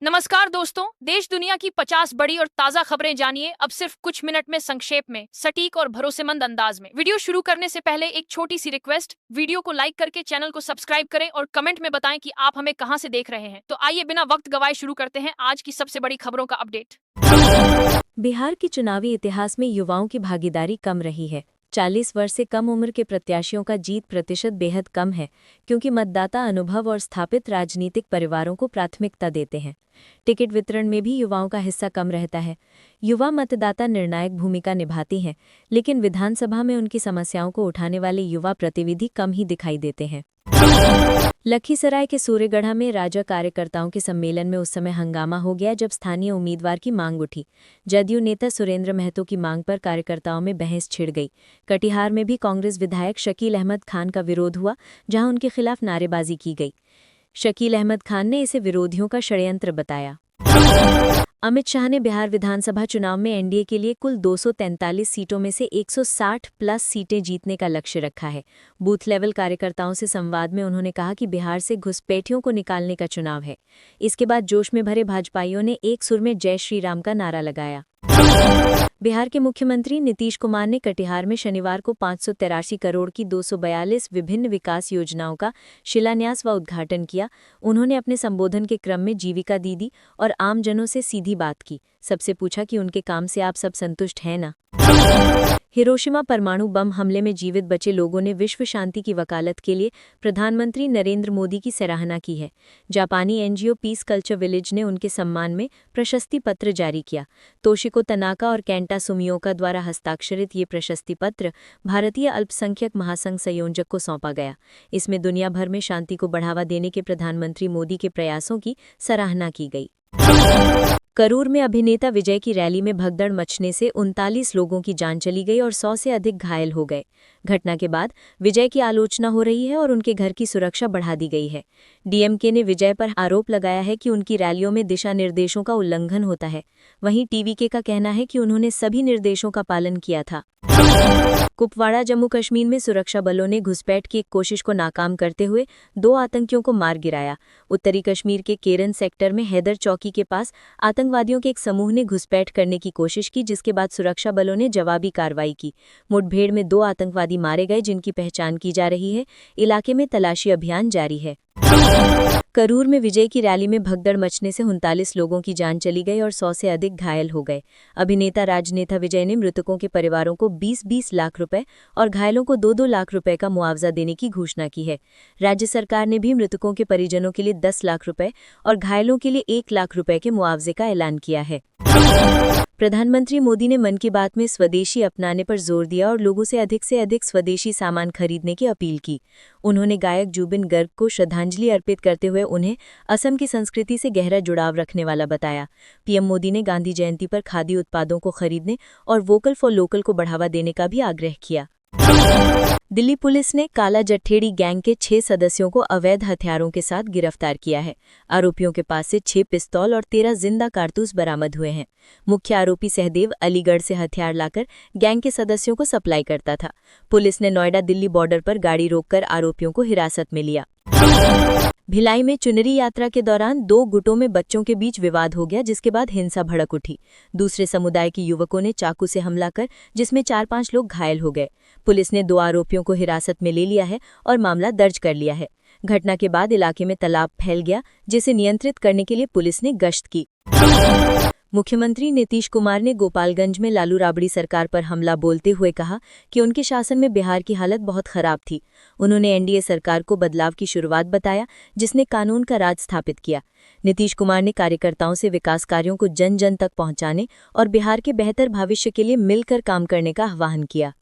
नमस्कार दोस्तों, देश दुनिया की 50 बड़ी और ताजा खबरें जानिए अब सिर्फ कुछ मिनट में, संक्षेप में, सटीक और भरोसेमंद अंदाज में। वीडियो शुरू करने से पहले एक छोटी सी रिक्वेस्ट, वीडियो को लाइक करके चैनल को सब्सक्राइब करें और कमेंट में बताएं कि आप हमें कहां से देख रहे हैं। तो आइए बिना वक्त गवाए शुरू करते हैं आज की सबसे बड़ी खबरों का अपडेट। बिहार के चुनावी इतिहास में युवाओं की भागीदारी कम रही है। 40 वर्ष से कम उम्र के प्रत्याशियों का जीत प्रतिशत बेहद कम है, क्योंकि मतदाता अनुभव और स्थापित राजनीतिक परिवारों को प्राथमिकता देते हैं। टिकट वितरण में भी युवाओं का हिस्सा कम रहता है। युवा मतदाता निर्णायक भूमिका निभाती हैं, लेकिन विधानसभा में उनकी समस्याओं को उठाने वाले युवा प्रतिनिधि कम ही दिखाई देते हैं। लखीसराय के सूर्यगढ़ा में राजा कार्यकर्ताओं के सम्मेलन में उस समय हंगामा हो गया जब स्थानीय उम्मीदवार की मांग उठी। जदयू नेता सुरेंद्र महतो की मांग पर कार्यकर्ताओं में बहस छिड़ गई। कटिहार में भी कांग्रेस विधायक शकील अहमद खान का विरोध हुआ, जहां उनके खिलाफ नारेबाजी की गई। शकील अहमद खान ने इसे विरोधियों का षड्यंत्र बताया। अमित शाह ने बिहार विधानसभा चुनाव में एनडीए के लिए कुल 243 सीटों में से 160 प्लस सीटें जीतने का लक्ष्य रखा है। बूथ लेवल कार्यकर्ताओं से संवाद में उन्होंने कहा कि बिहार से घुसपैठियों को निकालने का चुनाव है। इसके बाद जोश में भरे भाजपाइयों ने एक सुर में जय श्री राम का नारा लगाया। बिहार के मुख्यमंत्री नीतीश कुमार ने कटिहार में शनिवार को 583 करोड़ की 242 विभिन्न विकास योजनाओं का शिलान्यास व उद्घाटन किया। उन्होंने अपने संबोधन के क्रम में जीविका दीदी और आमजनों से सीधी बात की। सबसे पूछा कि उनके काम से आप सब संतुष्ट हैं ना। हिरोशिमा परमाणु बम हमले में जीवित बचे लोगों ने विश्व शांति की वकालत के लिए प्रधानमंत्री नरेंद्र मोदी की सराहना की है। जापानी एनजीओ पीस कल्चर विलेज ने उनके सम्मान में प्रशस्ति पत्र जारी किया। तोशिको तनाका और केंटा सुमियोका द्वारा हस्ताक्षरित ये प्रशस्ति पत्र भारतीय अल्पसंख्यक महासंघ संयोजक को सौंपा गया। इसमें दुनिया भर में शांति को बढ़ावा देने के प्रधानमंत्री मोदी के प्रयासों की सराहना की गई। करूर में अभिनेता विजय की रैली में भगदड़ मचने से 39 लोगों की जान चली गई और 100 से अधिक घायल हो गए। घटना के बाद विजय की आलोचना हो रही है और उनके घर की सुरक्षा बढ़ा दी गई है। डीएमके ने विजय पर आरोप लगाया है कि उनकी रैलियों में दिशा निर्देशों का उल्लंघन होता है। वहीं टीवीके का कहना है कि उन्होंने सभी निर्देशों का पालन किया था। कुपवाड़ा जम्मू कश्मीर में सुरक्षा बलों ने घुसपैठ की एक कोशिश को नाकाम करते हुए 2 आतंकियों को मार गिराया। उत्तरी कश्मीर के केरन सेक्टर में हैदर चौकी के पास आतंकवादियों के एक समूह ने घुसपैठ करने की कोशिश की, जिसके बाद सुरक्षा बलों ने जवाबी कार्रवाई की। मुठभेड़ में 2 आतंकवादी मारे गए, जिनकी पहचान की जा रही है। इलाके में तलाशी अभियान जारी है। करूर में विजय की रैली में भगदड़ मचने से 39 लोगों की जान चली गई और 100 से अधिक घायल हो गए। अभिनेता राजनेता विजय ने मृतकों के परिवारों को 20-20 लाख रुपए और घायलों को 2-2 लाख रुपए का मुआवजा देने की घोषणा की है। राज्य सरकार ने भी मृतकों के परिजनों के लिए 10 लाख रुपए और घायलों के लिए 1 लाख रुपए के मुआवजे का ऐलान किया है। प्रधानमंत्री मोदी ने मन की बात में स्वदेशी अपनाने पर जोर दिया और लोगों से अधिक स्वदेशी सामान खरीदने की अपील की। उन्होंने गायक जुबिन गर्ग को श्रद्धांजलि अर्पित करते हुए उन्हें असम की संस्कृति से गहरा जुड़ाव रखने वाला बताया। पीएम मोदी ने गांधी जयंती पर खादी उत्पादों को खरीदने और वोकल फॉर लोकल को बढ़ावा देने का भी आग्रह किया। दिल्ली पुलिस ने काला जट्ठेड़ी गैंग के 6 सदस्यों को अवैध हथियारों के साथ गिरफ्तार किया है। आरोपियों के पास से 6 पिस्तौल और 13 जिंदा कारतूस बरामद हुए हैं। मुख्य आरोपी सहदेव अलीगढ़ से हथियार लाकर गैंग के सदस्यों को सप्लाई करता था। पुलिस ने नोएडा दिल्ली बॉर्डर पर गाड़ी रोककर आरोपियों को हिरासत में लिया। भिलाई में चुनरी यात्रा के दौरान 2 गुटों में बच्चों के बीच विवाद हो गया, जिसके बाद हिंसा भड़क उठी। दूसरे समुदाय के युवकों ने चाकू से हमला कर जिसमें 4-5 लोग घायल हो गए। पुलिस ने 2 आरोपियों को हिरासत में ले लिया है और मामला दर्ज कर लिया है। घटना के बाद इलाके में तनाव फैल गया, जिसे नियंत्रित करने के लिए पुलिस ने गश्त की। मुख्यमंत्री नीतीश कुमार ने गोपालगंज में लालू राबड़ी सरकार पर हमला बोलते हुए कहा कि उनके शासन में बिहार की हालत बहुत खराब थी। उन्होंने एनडीए सरकार को बदलाव की शुरुआत बताया, जिसने कानून का राज स्थापित किया। नीतीश कुमार ने कार्यकर्ताओं से विकास कार्यों को जन जन तक पहुंचाने और बिहार के बेहतर भविष्य के लिए मिलकर काम करने का आह्वान किया।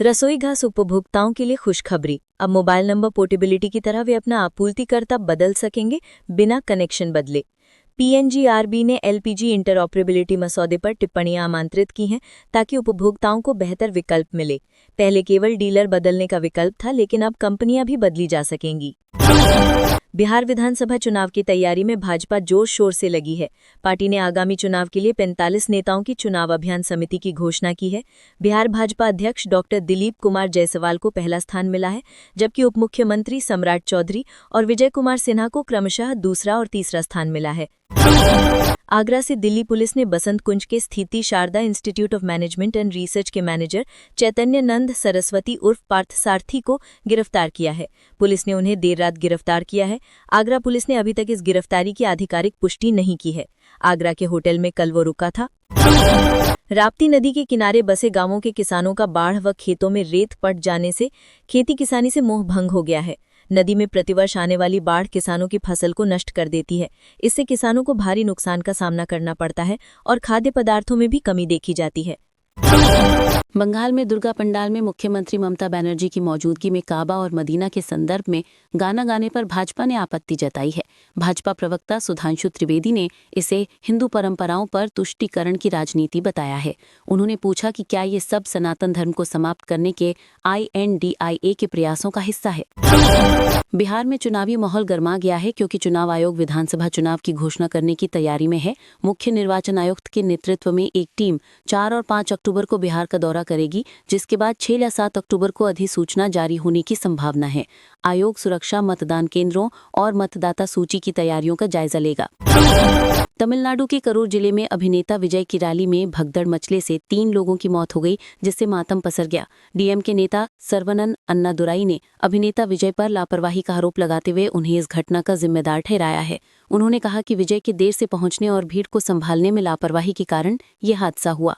रसोई गैस उपभोक्ताओं के लिए खुशखबरी। अब मोबाइल नंबर पोर्टेबिलिटी की तरह वे अपना आपूर्तिकर्ता बदल सकेंगे बिना कनेक्शन बदले। पीएनजीआरबी ने एलपीजी इंटरऑपरेबिलिटी मसौदे पर टिप्पणियां आमंत्रित की हैं, ताकि उपभोक्ताओं को बेहतर विकल्प मिले। पहले केवल डीलर बदलने का विकल्प था, लेकिन अब कंपनियां भी बदली जा सकेंगी। बिहार विधानसभा चुनाव की तैयारी में भाजपा जोर शोर से लगी है। पार्टी ने आगामी चुनाव के लिए 45 नेताओं की चुनाव अभियान समिति की घोषणा की है। बिहार भाजपा अध्यक्ष डॉक्टर दिलीप कुमार जायसवाल को पहला स्थान मिला है, जबकि उप मुख्यमंत्री सम्राट चौधरी और विजय कुमार सिन्हा को क्रमशः दूसरा और तीसरा स्थान मिला है। आगरा से दिल्ली पुलिस ने बसंत कुंज के स्थिति Sharda institute of management and research के मैनेजर चैतन्य नंद सरस्वती उर्फ पार्थ सारथी को गिरफ्तार किया है। पुलिस ने उन्हें देर रात गिरफ्तार किया है। आगरा पुलिस ने अभी तक इस गिरफ्तारी की आधिकारिक पुष्टि नहीं की है। आगरा के होटल में कल वो रुका था। राप्ती नदी के किनारे बसे गांवों के किसानों का बाढ़ व खेतों में रेत पट जाने से खेती किसानी से मोह भंग हो गया है। नदी में प्रतिवर्ष आने वाली बाढ़ किसानों की फसल को नष्ट कर देती है। इससे किसानों को भारी नुकसान का सामना करना पड़ता है और खाद्य पदार्थों में भी कमी देखी जाती है। बंगाल में दुर्गा पंडाल में मुख्यमंत्री ममता बनर्जी की मौजूदगी में काबा और मदीना के संदर्भ में गाना गाने पर भाजपा ने आपत्ति जताई है। भाजपा प्रवक्ता सुधांशु त्रिवेदी ने इसे हिंदू परंपराओं पर तुष्टीकरण की राजनीति बताया है। उन्होंने पूछा कि क्या ये सब सनातन धर्म को समाप्त करने के INDIA के प्रयासों का हिस्सा है। बिहार में चुनावी माहौल गर्मा गया है, क्योंकि चुनाव आयोग विधानसभा चुनाव की घोषणा करने की तैयारी में है। मुख्य निर्वाचन आयुक्त के नेतृत्व में एक टीम 4 और 5 अक्टूबर को बिहार का दौरा करेगी, जिसके बाद 6 या 7 अक्टूबर को अधिसूचना जारी होने की संभावना है। आयोग सुरक्षा, मतदान केंद्रों और मतदाता सूची की तैयारियों का जायजा लेगा। तमिलनाडु के करूर जिले में अभिनेता विजय की रैली में भगदड़ मचले से 3 लोगों की मौत हो गई, जिससे मातम पसर गया। DMK नेता सर्वनन अन्नादुराई ने अभिनेता विजय पर लापरवाही का आरोप लगाते हुए उन्हें इस घटना का जिम्मेदार ठहराया है। उन्होंने कहा कि विजय के देर से पहुंचने और भीड़ को संभालने में लापरवाही के कारण ये हादसा हुआ।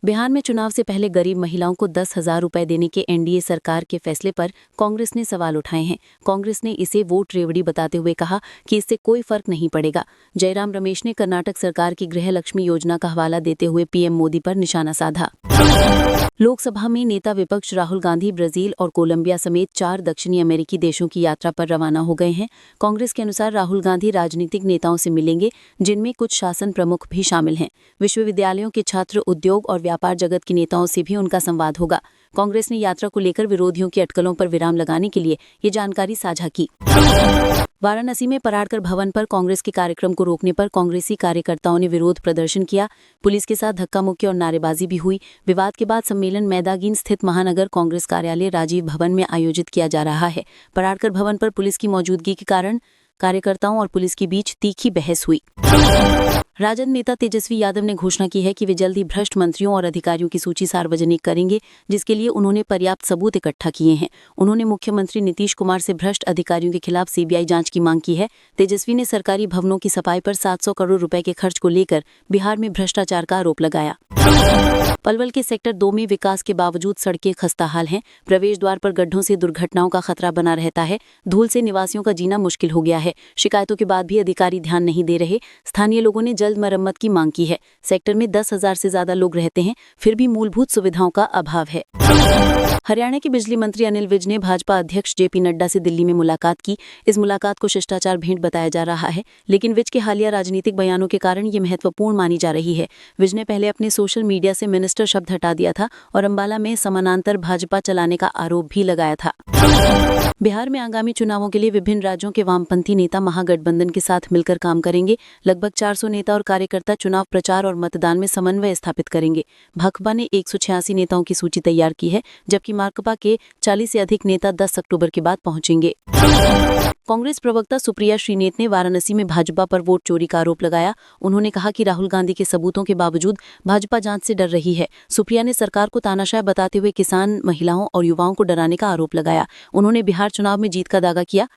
बिहार में चुनाव से पहले गरीब महिलाओं को 10,000 रुपए देने के NDA सरकार के फैसले पर कांग्रेस ने सवाल उठाए हैं। कांग्रेस ने इसे वोट रेवड़ी बताते हुए कहा कि इससे कोई फर्क नहीं पड़ेगा। जयराम रमेश ने कर्नाटक सरकार की गृह लक्ष्मी योजना का हवाला देते हुए PM मोदी पर निशाना साधा। लोकसभा में नेता विपक्ष राहुल गांधी ब्राजील और कोलंबिया समेत 4 दक्षिणी अमेरिकी देशों की यात्रा पर रवाना हो गए हैं। कांग्रेस के अनुसार राहुल गांधी राजनीतिक नेताओं से मिलेंगे, जिनमें कुछ शासन प्रमुख भी शामिल हैं। विश्वविद्यालयों के छात्र, उद्योग और व्यापार जगत के नेताओं से भी उनका संवाद होगा। कांग्रेस ने यात्रा को लेकर विरोधियों की अटकलों पर विराम लगाने के लिए ये जानकारी साझा की। वाराणसी में पराडकर भवन पर कांग्रेस के कार्यक्रम को रोकने पर कांग्रेसी कार्यकर्ताओं ने विरोध प्रदर्शन किया। पुलिस के साथ धक्का मुक्की और नारेबाजी भी हुई। विवाद के बाद सम्मेलन मैदागीन स्थित महानगर कांग्रेस कार्यालय राजीव भवन में आयोजित किया जा रहा है। पराडकर भवन पर पुलिस की मौजूदगी के कारण कार्यकर्ताओं और पुलिस के बीच तीखी बहस हुई। राजद नेता तेजस्वी यादव ने घोषणा की है कि वे जल्द ही भ्रष्ट मंत्रियों और अधिकारियों की सूची सार्वजनिक करेंगे, जिसके लिए उन्होंने पर्याप्त सबूत इकट्ठा किए हैं। उन्होंने मुख्यमंत्री नीतीश कुमार से भ्रष्ट अधिकारियों के खिलाफ CBI जांच की मांग की है। तेजस्वी ने सरकारी भवनों की सफाई पर 700 करोड़ रुपए के खर्च को लेकर बिहार में भ्रष्टाचार का आरोप लगाया। पलवल के सेक्टर 2 में विकास के बावजूद सड़कें खस्ताहाल हैं। प्रवेश द्वार पर गड्ढों से दुर्घटनाओं का खतरा बना रहता है। धूल से निवासियों का जीना मुश्किल हो गया है। शिकायतों के बाद भी अधिकारी ध्यान नहीं दे रहे। स्थानीय लोगों ने जल्द मरम्मत की मांग की है। सेक्टर में 10,000 से ज्यादा लोग रहते हैं, फिर भी मूलभूत सुविधाओं का अभाव है। हरियाणा के बिजली मंत्री अनिल विज ने भाजपा अध्यक्ष JP नड्डा से दिल्ली में मुलाकात की। इस मुलाकात को शिष्टाचार भेंट बताया जा रहा है, लेकिन विज के हालिया राजनीतिक बयानों के कारण ये महत्वपूर्ण मानी जा रही है। विज ने पहले अपने सोशल मीडिया से मिनिस्टर शब्द हटा दिया था और अंबाला में समानांतर भाजपा चलाने का आरोप भी लगाया था। बिहार में आगामी चुनावों के लिए विभिन्न राज्यों के वामपंथी नेता महागठबंधन के साथ मिलकर काम करेंगे। लगभग 400 नेता और कार्यकर्ता चुनाव प्रचार और मतदान में समन्वय स्थापित करेंगे। भाकपा ने 186 नेताओं की सूची तैयार की है, जबकि माकपा के 40 से अधिक नेता 10 अक्टूबर के बाद पहुंचेंगे। कांग्रेस प्रवक्ता सुप्रिया श्रीनेत ने वाराणसी में भाजपा पर वोट चोरी का आरोप लगाया। उन्होंने कहा कि राहुल गांधी के सबूतों के बावजूद भाजपा जांच से डर रही है। सुप्रिया ने सरकार को तानाशाह बताते हुए किसान, महिलाओं और युवाओं को डराने का आरोप लगाया। उन्होंने बिहार चुनाव में जीत का दावा किया,